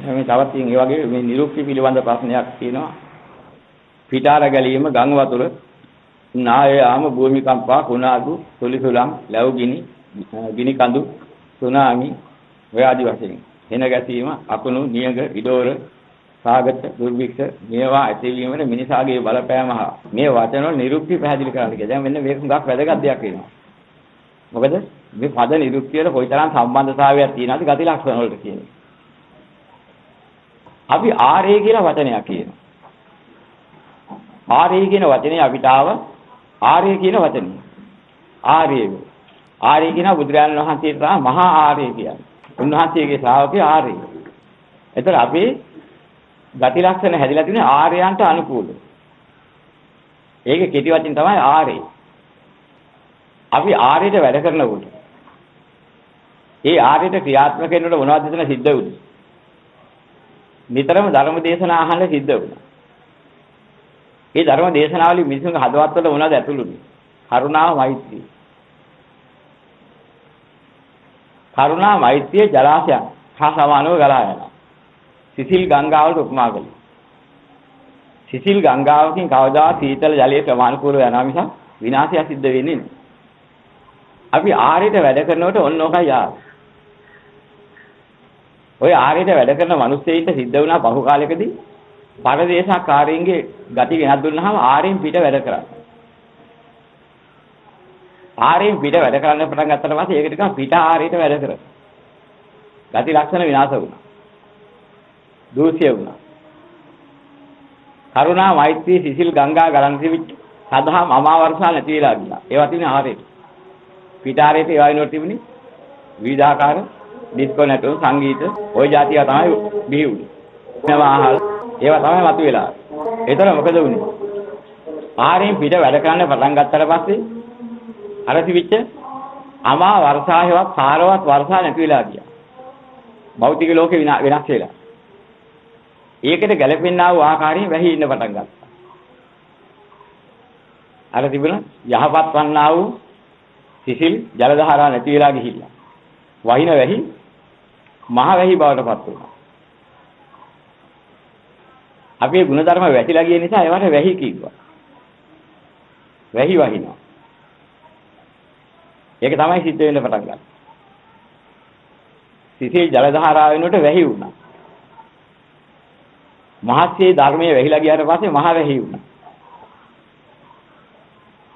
මේ තවත් ඉතින් ඒ වගේ මේ නිරුක්ති පිළිබඳ ප්‍රශ්නයක් තියෙනවා. පිටාර ගැලීම, ගං වතුර, නායාම, භූමිකම්පා, කුණාදු, සුලිසුලම්, ලැබුගිනි, ගිනි කඳු, සුනාමි, ඔය ආදි වශයෙන්. එන ගැසීම, අකුණු, නියඟ, ඉඩෝර, සාගත, දුර්භික්ෂ මේවා ඇතිවීමට මිනිසාගේ බලපෑම හා මේ වචන වල නිරුක්ති පැහැදිලි කරන්න කියලා. දැන් මෙන්න මේක හුඟක් වැදගත් දෙයක් වෙනවා. මොකද මේ පද නිරුක්තිය වල කොයිතරම් සම්බන්ධතාවයක් තියෙනවද ගති ලක්ෂණ වලට කියන්නේ. අපි ආරේ කියලා වචනයක් කියනවා. ආරේ කියන වචනේ අපිට ආව ආර්ය කියන වචනේ. ආර්ය කියන බුදුරජාණන් වහන්සේට තමයි මහා ආර්ය කියන්නේ. උන්වහන්සේගේ ශ්‍රාවකේ ආර්ය. එතකොට අපි ගති ලක්ෂණ හැදිලා තියෙන ආර්යයන්ට අනුකූලව. ඒකේ කෙටි වචන තමයි ආර්ය. අපි ආර්යයට වැඩ කරනකොට ඒ ආර්යයට ක්‍රියාත්මක වෙනකොට මොනවද එතන සිද්ධ වෙන්නේ? නිතරම ධර්ම දේශනා අහන්න සිද්ධ වුණා. ඒ ධර්ම දේශනාවලින් මිනිසුන්ගේ හදවත් වල මොනවද ඇතුළුනේ? කරුණාව, මෛත්‍රිය. කරුණා, මෛත්‍රිය ජලාශයන් හා සමානව ගලා යනවා. සිසිල් ගංගාවකට උපමා කළේ. සිසිල් ගංගාවකින් කවදා සීතල ජලයේ ප්‍රමාණිකූලව යනවා මිසක් විනාශයක් සිද්ධ වෙන්නේ නැහැ. අපි ආරයට වැඩ කරනකොට ඔන්න ඔකයි ආවේ. ඔය ආරයට වැඩ කරන මිනිස්සෙයින්ට සිද්ධ වුණා බහු කාලයකදී පරදේශකාරීන්ගේ ගති ගෙනත් දුන්නාම ආරෙන් පිට වැඩ කරා. ආරෙන් පිට වැඩ කරන්න පටන් ගත්තට පස්සේ ඒක ටිකක් පිට ආරයට වැඩ කරා. ගති ලක්ෂණ විනාශ වුණා. දූෂ්‍ය වුණා. කරුණා, මෛත්‍රී, සිසිල් ගංගා ගලන් තිබිච්ච සදහම් අමාවර්ෂා නැති වෙලා ගියා. ඒවා තිබුණේ ආරයට. පිට ආරයට ඒවා වෙනකොට තිබුණේ විවිධාකාර ඩිස්කෝ නැටුම්, සංගීත, ওই જાතිය තමයි බිහි වුණේ. නවාහල් ඒවා තමයි මතුවෙලා. ඒතර මොකද වුනේ? ආරෙන් පිට වැඩ කරන්න පටන් ගත්තට පස්සේ අර තිබිච්ච අමා වර්ෂාවවත් සාරවත් වර්ෂා නැති වෙලා ගියා. භෞතික ලෝකේ වෙනස් වෙලා. ඒකට ගැළපෙන්නා වූ ආකාරයෙන් වැහි ඉන්න පටන් ගත්තා. අර තිබුණ යහපත් වන්නා වූ සිසිල් ජල දහරා නැති වෙලා ගිහිල්ලා. වහින වැහි මහ වැහි බවට පත් වුණා. අපේ ಗುಣධර්ම වැටිලා ගිය නිසා ඒවට වැහි කිව්වා. වැහි වහිනවා. ඒක තමයි සිද්ධ වෙන්න පටන් ගන්නේ. සිසිල් ජල දහරා වෙනකොට වැහි වුණා. මහත්සේ ධර්මයේ වැහිලා ගියාට පස්සේ මහ වැහි වුණා.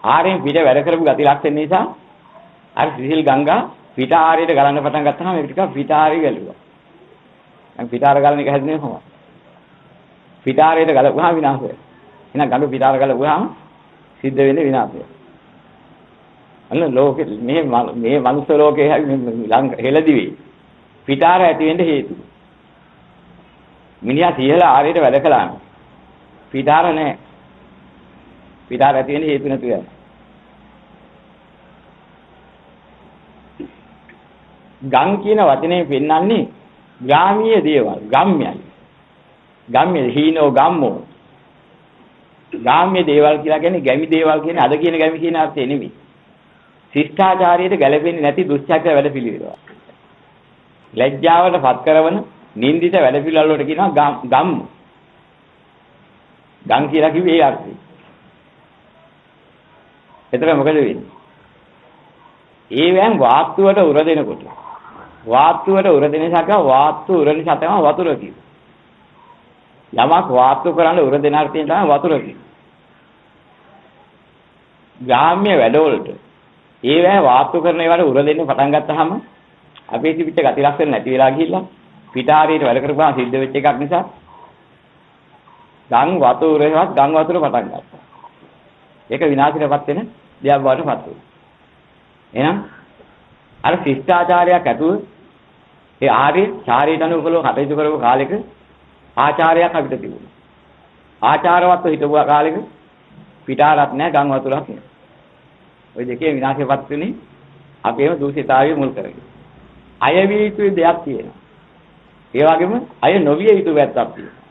ආරෙන් පිට වැඩ කරපු ගති ලක්ෂණ නිසා අර සිසිල් ගංගා පිට ආරයට ගලන්න පටන් ගත්තාම ඒක ටිකක් පිට ආරය ගැලුවා. දැන් පිට ආර ගලන එක හැදෙන්නේ කොහොමද? පිට ආරයට ගලපුවාම විනාශය. එහෙනම් ගඟ පිට ආර ගලපුවාම සිද්ධ වෙන්නේ විනාශය. අන්න ලෝකෙ මේ මනුස්ස ලෝකේ හෙළදිවේ පිට ආර ඇති වෙන්න හේතුව. මිනිහා සියලා ආරයට වැඩ කළාම පිට ආර නැහැ. පිට ආර ඇති වෙන්න හේතු නැතුව යනවා. ගම් කියන වචනේ පෙන්වන්නේ ග්‍රාමීය දේවල්, ගම්යයි. ගම්ය හීනෝ ගම්මෝ. ගාම්‍ය දේවල් කියලා කියන්නේ ගැමි දේවල් කියන්නේ අද කියන ගැමි කියන අර්ථය නෙමෙයි. ශිෂ්ටාචාරයට ගැලපෙන්නේ නැති දුස්චක්‍ර වැඩ පිළිවෙල. ලැජ්ජාවට පත් කරන නින්දිත වැඩ පිළිවෙල වලට කියනවා ගම්. ගම් කියලා කිව්වේ ඒ අර්ථය. එතන මොකද වෙන්නේ? ඒවෙන් වාස්තුවට උර දෙනකොට වාස්තුවට උර දෙන නිසා කියව වාස්තු උර නිසා තමයි වතුර කිව්වේ. යමක් වාස්තු කරන්න උර දෙන අර්ථයෙන් තමයි වතුර කිව්වේ. ගාම්‍ය වැඩවලට ඒවැ වාස්තු කරන ඒවාට උර දෙන්න පටන් ගත්තාම අපේ තිබිච්ච ගති ලක්ෂණ නැති වෙලා ගිහිල්ලා පිටාරියට වැඩ කරපුවාම සිද්ධ වෙච්ච එකක් නිසා ගම් වතුරේවත් ගම් වතුර පටන් ගත්තා. ඒක විනාශයටපත් වෙන දෙයක් බවට පත් වුණා. එහෙනම් අර ශිෂ්ටාචාරයක් ඇතුව ඒ ආර්ය චාරියට අනුකූලව කටයුතු කරපු කාලෙක ආචාරයක් අපිට තිබුණා. ආචාරවත්ව හිටපු කාලෙක පිටාරක් නැහැ ගම් වතුරක් නැහැ. ওই දෙකේ විනාශයටපත් වෙන්නේ අපේම දූෂිතාවය මුල් කරගෙන. අයවිය යුතු දෙයක් තියෙනවා. ඒ වගේම අය නොවිය යුතු වැත්තක් තියෙනවා.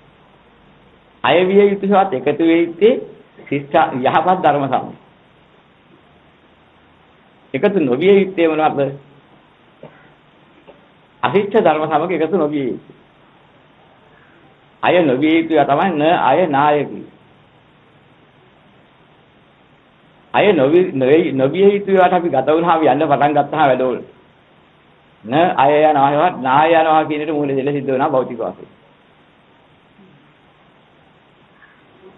අයවිය යුතුවත් එකතු වෙ යුත්තේ ශිෂ්ට යහපත් ධර්ම සමය. එකතු නොවිය යුත්තේ මොනවද? අහිච්ඡ ධර්ම සමග එකතු නොවිය යුත්තේ. අය නොවිය යුතුය තමයි න අය නාය කිව්වේ. අය නොවිය යුතුයට අපි ගත වුණාම යන්න පටන් ගත්තාම වැඩවල. න අය යනවා නාය යනවා කියන එක මූලෙ දෙල සිද්ධ වෙනවා භෞතික වශයෙන්.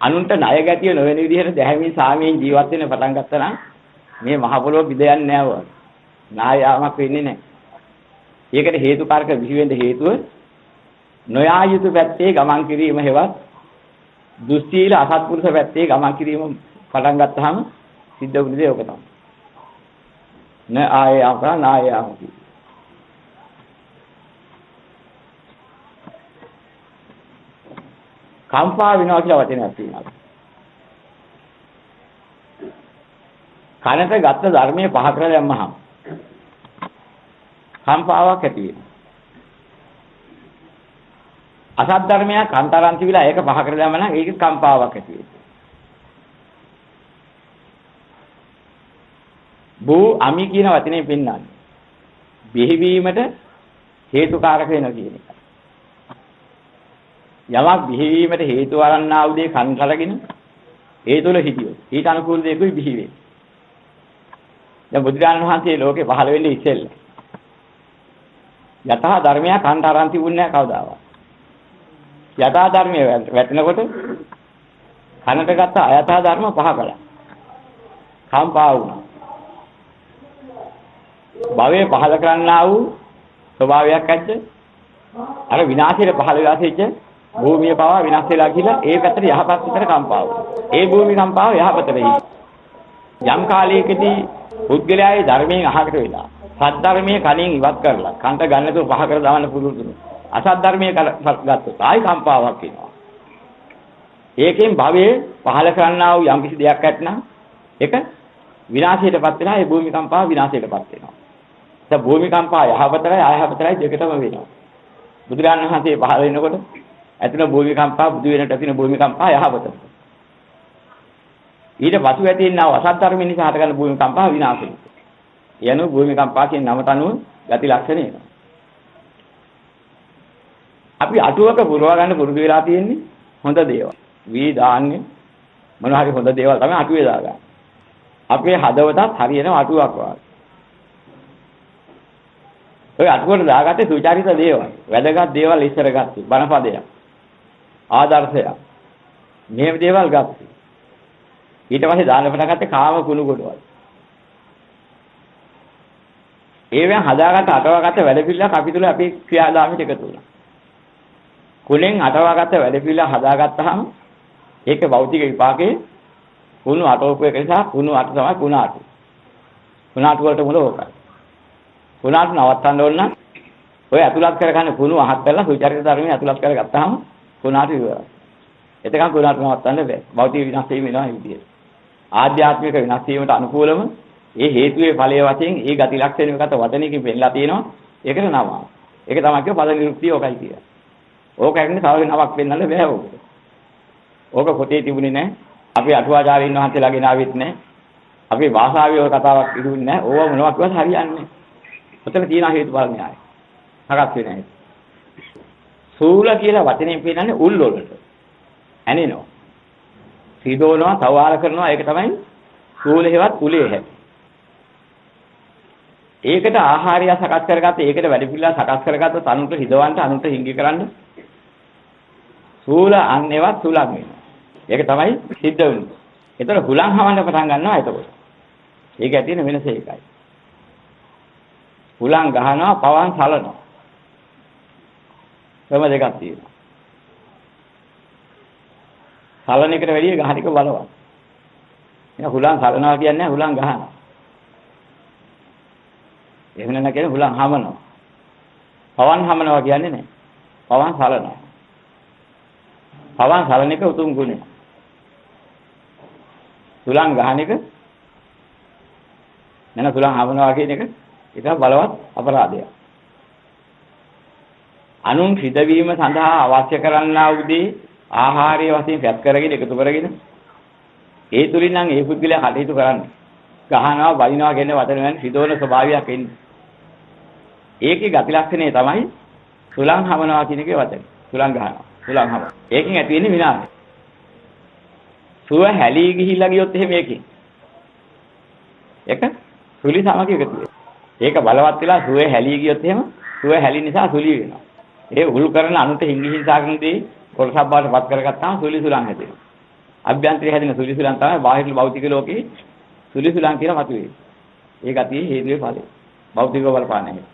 අනුන්ට ණය ගැතිය නොවන විදිහට දැහැමින් සාමයෙන් ජීවත් වෙන්න පටන් ගත්තා නම් මේ මහ පොළොව බිඳ යන්නේ නැහැ වගේ. නායාමක් වෙන්නේ නැහැ. ඒකට හේතුකාරක විහි වෙන්න හේතුව නොයා යුතු පැත්තේ ගමන් කිරීම හේවත් දුස්සීල අසත්පුරුෂ පැත්තේ ගමන් කිරීම පටන් ගත්තාම සිද්ධ වුණ දේ ඔක තමයි. න ආයාම නායාම. කම්පා වෙනවා කියලා වචනයක් තියෙනවා. කනට ගත්ත ධර්මයේ පහ කරලා දැම්මහම කම්පාවක් ඇති වෙනවා. අසත් ධර්මයක් අන්තරාන්ති විලා ඒක පහ කරලා දැම්ම නම් ඒක කම්පාවක් ඇති වෙනවා. බෝ අමි කියන වචනේ පෙන්නන්නේ බිහිවීමට හේතුකාරක වෙනවා කියන එක. යමක් බිහිවීමට හේතු වරන්නා වූ දේ කන්කරගෙන ඒ තුල හිටියොත් ඊට අනුකූල දෙයකුයි බිහි වෙන්නේ. දැන් බුදුරජාණන් වහන්සේ ලෝකේ පහළ වෙන්නේ ඉස්සෙල්ලා. යථා ධර්මයක් අන්තරාන් තිබුණේ නැහැ කවදාවත්. යථා ධර්මයේ වැටෙනකොට කනට ගත්ත අයථා ධර්ම පහ කළා. කම්පා වුණා. භවයේ පහළ කරන්නා වූ ස්වභාවයක් ඇද්ද? අර විනාශයට පහළ වෙලා තියෙච්ච භූමිය පවා විනාශ වෙලා කියලා ඒ පැත්තට යහපත් පැත්තට කම්පා වුණා. ඒ භූමි කම්පාව යහපතට වෙයි. යම් කාලයකදී පුද්ගලයාගේ ධර්මයෙන් අහකට වෙලා සත් ධර්මයේ කණින් ඉවත් කරලා කන්ට ගන්න තු පහ කර දාන්න පුළුවන්. අසත් ධර්මයේ ගත්තොත් ආයි කම්පාවක් එනවා. ඒකෙන් භවයේ පහළ කරන්නා වූ යම් කිසි දෙයක් ඇත්නම් ඒක විනාශයටපත් වෙලා ඒ භූමි කම්පාව විනාශයටපත් වෙනවා. දැන් භූමි කම්පාව යහපතයි අයහපතයි දෙකටම වෙනවා. බුදුරජාණන් වහන්සේ පහළ වෙනකොට ඇතින භූමි කම්පාව බුදු වෙනට ඇතින භූමි කම්පාව යහපත. ඊට පසු ඇතිවෙනා අසත් ධර්ම නිසා හටගන්න භූමි කම්පාව විනාශය. යනු භූමි කම්පාව කියන නමට අනුව ගති ලක්ෂණ එනවා. අපි අටුවක පුරව ගන්න පුරුදු වෙලා තියෙන්නේ හොඳ දේවල්. වී දාන්නේ මොනවා හරි හොඳ දේවල් තමයි අටුවේ දාගන්නේ. අපේ හදවතත් හරියන අටුවක් වගේ. ඔය අටුවට දාගත්තේ සුචරිත දේවල්. වැදගත් දේවල් ඉස්සර ගත්තේ. බණපදයක්. ආදර්ශයක්. මේ දේවල් ගත්තේ. ඊට පස්සේ දාන්න පටන් ගත්තේ කාම කුණු කොටවල්. ඒවෙන් හදාගත්ත අටවාගත්ත වැඩ පිළිවෙලක් අපි තුල අපේ ක්‍රියාදාමයට එකතු වුණා. කුණෙන් අටවාගත්ත වැඩ පිළිවෙල හදාගත්තාම ඒක භෞතික විපාකේ කුණු අටවපු එක නිසා කුණු අට තමයි කුණාටු. කුණාටු වලට මුල ඕකයි. කුණාටු නවත්තන්න ඕන නම් ඔය අතුලත් කරගන්න කුණු අහක් කරලා සුචරිත ධර්මයේ අතුලත් කරගත්තාම කුණාටු ඉවරයි. එතකන් කුණාටු නවත්තන්න බෑ. භෞතික විනාශ වීම වෙනවා මේ විදිහට. ආධ්‍යාත්මික විනාශ වීමට අනුකූලව ඒ හේතුවේ ඵලයේ වශයෙන් ඒ ගති ලක්ෂණ එකකට වදනකින් පෙන්නලා තියෙනවා. ඒකට නම. ඒක තමයි කිය පද නිරුක්තිය ඔකයි කියන්නේ. ඕක ඇන්නේ තව නමක් පෙන්නන්න බෑ ඕක. ඕක පොතේ තිබුණේ නැහැ. අපි අටුවාචාර්යින් වහන්සේලාගෙන ආවෙත් නැහැ. අපේ භාෂාවේ ඔය කතාවක් ඉදුන්නේ නැහැ. ඕවා මොනවා කිව්වත් හරියන්නේ නැහැ. ඔතන තියෙන හේතුඵල න්‍යාය. හරක් වෙන්නේ නැහැ. සූල කියලා වචනේ පෙන්නන්නේ උල් වලට. ඇනිනෝ. සීදෝනවා, තවාර කරනවා ඒක තමයි සූල හේවත් කුලේ හැටි. ඒකට ආහාරය සකස් කරගත්ත ඒකට වැඩ පිළිලා සකස් කරගත්ත තනුට හිදවන්න අනුට හිඟි කරන්න සූල අන්නේවත් සුලං වෙනවා. ඒක තමයි සිද්ධ වෙන්නේ. ඒතර හුලං හවන්න පටන් ගන්නවා එතකොට. ඒක ඇති වෙන වෙනස ඒකයි. හුලං ගහනවා පවන් සලනවා. ක්‍රම දෙකක් තියෙනවා. සලන එකට වැඩිය ගහන එක බලවත්. එහෙනම් හුලං සලනවා කියන්නේ හුලං ගහනවා. එහෙම නැත්නම් කියන්නේ හුලං හමනවා. පවන් හමනවා කියන්නේ නැහැ. පවන් සලනවා. පවන් සලන එක උතුම් ගුණය. හුලං ගහන එක නැන හුලං හමනවා කියන එක ඒක බලවත් අපරාධයක්. අනුන් සිදවීම සඳහා අවශ්‍ය කරන්නා උදී ආහාරය වශයෙන් පැත් කරගෙන එකතු කරගෙන ඒ තුලින් නම් ඒ පුද්ගලයා කටයුතු කරන්නේ. ගහනවා, බලිනවා කියන වචන වලින් සිදවන ස්වභාවයක් එන්නේ. ඒකේ ගති ලක්ෂණය තමයි සුලං හමනවා කියන එකේ වචනේ. සුලං ගහනවා. සුලං හම. ඒකෙන් ඇති වෙන්නේ විනාශය. සුව හැලී ගිහිල්ලා ගියොත් එහෙම ඒකෙන්. ඒක සුලි සමග එකතු වෙනවා. ඒක බලවත් වෙලා සුවේ හැලී ගියොත් එහෙම සුව හැලී නිසා සුලි වෙනවා. ඒ උල් කරන අනුත හිඟි හිංසා කරන දේ කොටසක් බවට පත් කරගත්තාම සුලි සුලං හැදෙනවා. අභ්‍යන්තරයේ හැදෙන සුලි සුලං තමයි බාහිර භෞතික ලෝකේ සුලි සුලං කියලා මතුවේ. ඒ ගතියේ හේතුවේ ඵලය. භෞතිකව බලපාන්නේ.